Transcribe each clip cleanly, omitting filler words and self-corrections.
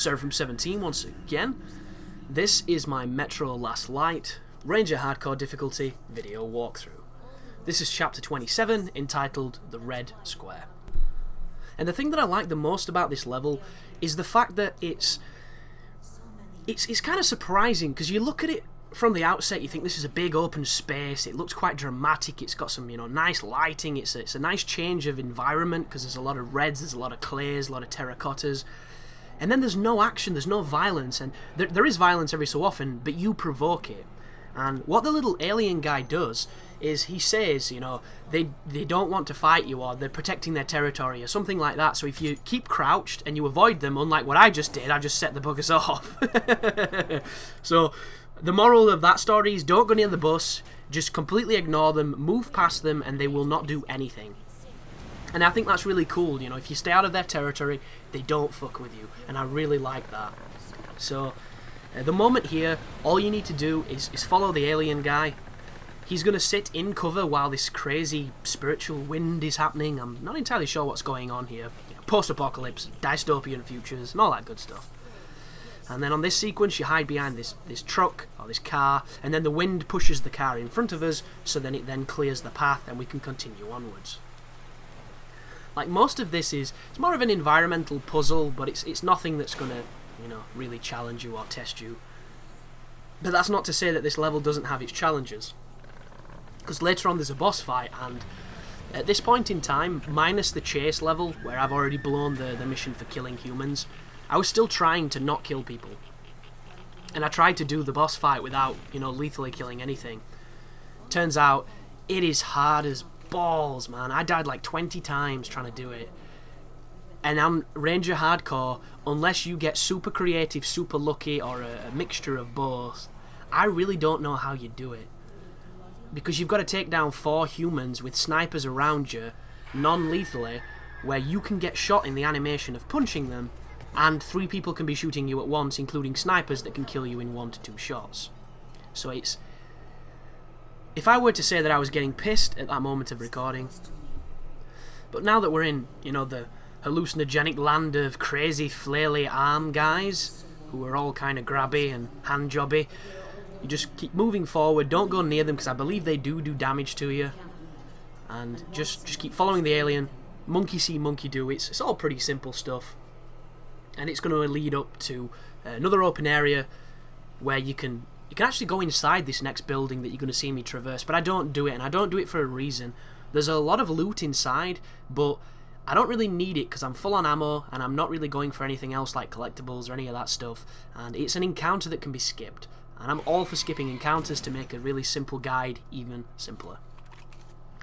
Seraphim 17 once again. This is my Metro Last Light Ranger Hardcore difficulty video walkthrough. This is chapter 27, entitled The Red Square. And the thing that I like the most about this level is the fact that it's kind of surprising, because you look at it from the outset, you think this is a big open space, it looks quite dramatic, it's got some, nice lighting, it's a nice change of environment, because there's a lot of reds, there's a lot of clays, a lot of terracottas, and then there's no action, there's no violence, and there is violence every so often, but you provoke it. And what the little alien guy does is he says, they don't want to fight you, or they're protecting their territory, or something like that. So if you keep crouched and you avoid them, unlike what I just did, I just set the buggers off. So the moral of that story is don't go near the bus, just completely ignore them, move past them, and they will not do anything. And I think that's really cool, if you stay out of their territory, they don't fuck with you, and I really like that. So at the moment here, all you need to do is follow the alien guy. He's going to sit in cover while this crazy spiritual wind is happening. I'm not entirely sure what's going on here. Post-apocalypse, dystopian futures, and all that good stuff. And then on this sequence, you hide behind this truck, or this car, and then the wind pushes the car in front of us, so then it then clears the path, and we can continue onwards. Like, most of this it's more of an environmental puzzle, but it's nothing that's going to, really challenge you or test you. But that's not to say that this level doesn't have its challenges. Because later on there's a boss fight, and at this point in time, minus the chase level, where I've already blown the mission for killing humans, I was still trying to not kill people. And I tried to do the boss fight without, lethally killing anything. Turns out, it is hard as balls, man. I died like 20 times trying to do it. And I'm Ranger Hardcore, unless you get super creative, super lucky, or a mixture of both, I really don't know how you do it. Because you've got to take down 4 humans with snipers around you, non-lethally, where you can get shot in the animation of punching them, and 3 people can be shooting you at once, including snipers that can kill you in 1 to 2 shots. So it's... If I were to say that I was getting pissed at that moment of recording, but now that we're in, the hallucinogenic land of crazy flaily arm guys, who are all kind of grabby and hand-jobby, you just keep moving forward, don't go near them, because I believe they do damage to you, and just keep following the alien, monkey see, monkey do, it's all pretty simple stuff, and it's going to lead up to another open area where you can actually go inside this next building that you're going to see me traverse, but I don't do it, and I don't do it for a reason. There's a lot of loot inside, but I don't really need it because I'm full on ammo, and I'm not really going for anything else like collectibles or any of that stuff, and it's an encounter that can be skipped, and I'm all for skipping encounters to make a really simple guide even simpler.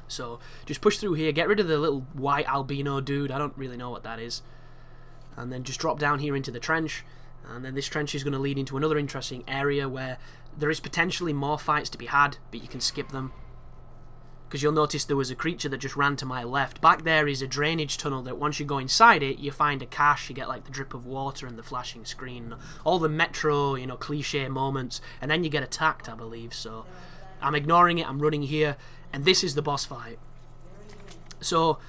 So just push through here, get rid of the little white albino dude, I don't really know what that is, and then just drop down here into the trench. And then this trench is going to lead into another interesting area where there is potentially more fights to be had, but you can skip them. Because you'll notice there was a creature that just ran to my left. Back there is a drainage tunnel that once you go inside it, you find a cache, you get like the drip of water and the flashing screen. All the Metro, cliche moments, and then you get attacked, I believe. So I'm ignoring it, I'm running here, and this is the boss fight. So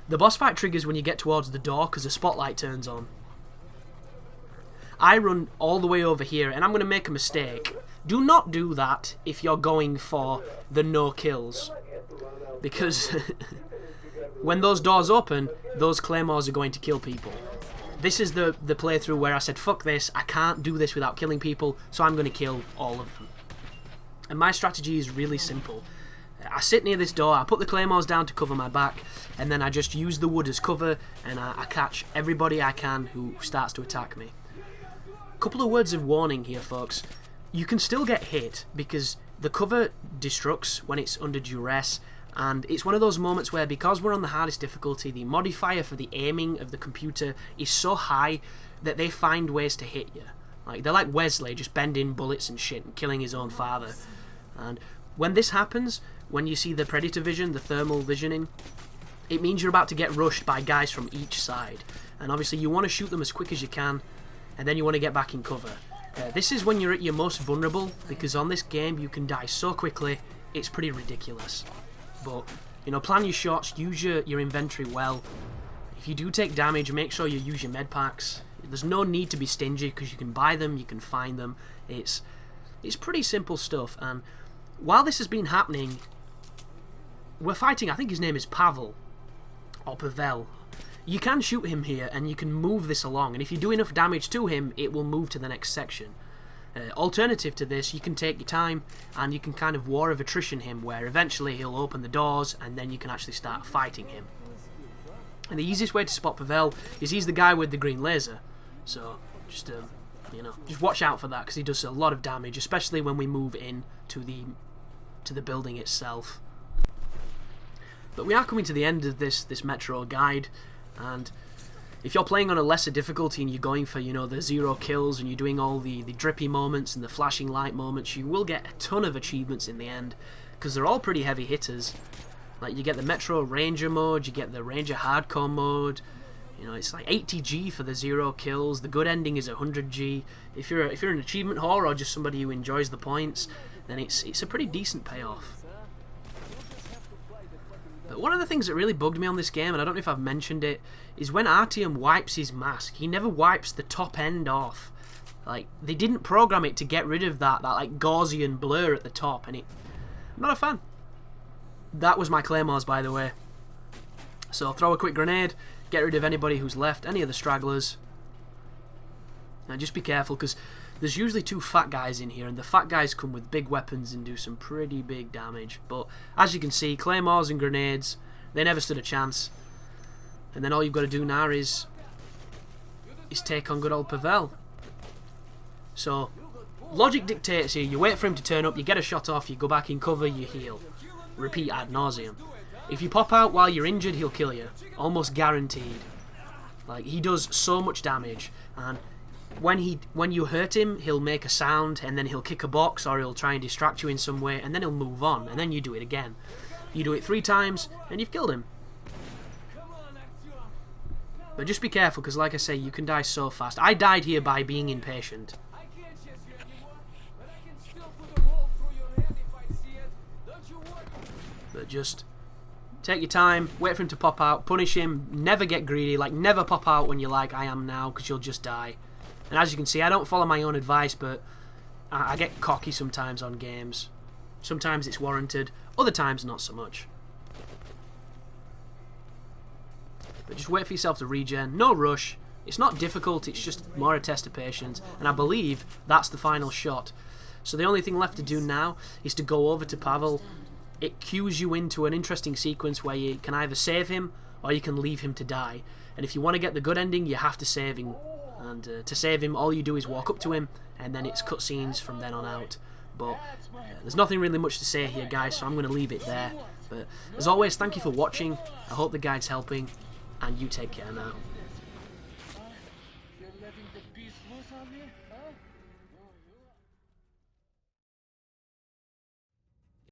the boss fight triggers when you get towards the door because the spotlight turns on. I run all the way over here, and I'm going to make a mistake. Do not do that if you're going for the no kills. Because when those doors open, those claymores are going to kill people. This is the playthrough where I said, fuck this, I can't do this without killing people, so I'm going to kill all of them. And my strategy is really simple. I sit near this door, I put the claymores down to cover my back, and then I just use the wood as cover, and I catch everybody I can who starts to attack me. Couple of words of warning here, folks. You can still get hit because the cover destructs when it's under duress, and it's one of those moments where, because we're on the hardest difficulty, the modifier for the aiming of the computer is so high that they find ways to hit you. Like, they're like Wesley, just bending bullets and shit and killing his own father. And when this happens, when you see the predator vision, the thermal visioning, it means you're about to get rushed by guys from each side. And obviously you want to shoot them as quick as you can, and then you want to get back in cover. This is when you're at your most vulnerable, because on this game you can die so quickly, it's pretty ridiculous. But, plan your shots, use your inventory well. If you do take damage, make sure you use your med packs. There's no need to be stingy because you can buy them, you can find them. It's pretty simple stuff. And while this has been happening, we're fighting, I think his name is Pavel, or Pavel. You can shoot him here and you can move this along, and if you do enough damage to him, it will move to the next section. Alternative to this, you can take your time and you can kind of war of attrition him, where eventually he'll open the doors and then you can actually start fighting him. And the easiest way to spot Pavel is he's the guy with the green laser, so just just watch out for that, because he does a lot of damage, especially when we move in to the building itself. But we are coming to the end of this Metro guide, and if you're playing on a lesser difficulty and you're going for, the 0 kills and you're doing all the drippy moments and the flashing light moments, you will get a ton of achievements in the end, because they're all pretty heavy hitters. Like, you get the Metro Ranger mode, you get the Ranger Hardcore mode, it's like 80G for the 0 kills, the good ending is 100G. If you're an achievement whore or just somebody who enjoys the points, then it's a pretty decent payoff. But one of the things that really bugged me on this game, and I don't know if I've mentioned it, is when Artyom wipes his mask, he never wipes the top end off. Like, they didn't program it to get rid of that like Gaussian blur at the top, and I'm not a fan. That was my claymores, by the way. So throw a quick grenade, get rid of anybody who's left, any of the stragglers. Now just be careful, because there's usually 2 fat guys in here, and the fat guys come with big weapons and do some pretty big damage. But as you can see, claymores and grenades, they never stood a chance. And then all you've got to do now is take on good old Pavel. So logic dictates here, you wait for him to turn up, you get a shot off, you go back in cover, you heal. Repeat ad nauseum. If you pop out while you're injured, he'll kill you. Almost guaranteed. Like, he does so much damage, and when you hurt him, he'll make a sound, and then he'll kick a box, or he'll try and distract you in some way, and then he'll move on, and then you do it again. You do it 3 times, and you've killed him. But just be careful, because like I say, you can die so fast. I died here by being impatient. But just take your time, wait for him to pop out, punish him, never get greedy, like never pop out when you're like I am now, because you'll just die. And as you can see, I don't follow my own advice, but I get cocky sometimes on games. Sometimes it's warranted, other times not so much. But just wait for yourself to regen, no rush. It's not difficult, it's just more a test of patience, and I believe that's the final shot. So the only thing left to do now is to go over to Pavel. It cues you into an interesting sequence where you can either save him or you can leave him to die. And if you want to get the good ending, you have to save him. And to save him, all you do is walk up to him, and then it's cutscenes from then on out. But there's nothing really much to say here, guys, so I'm going to leave it there. But as always, thank you for watching. I hope the guide's helping, and you take care now. You're letting the beast loose on me, huh?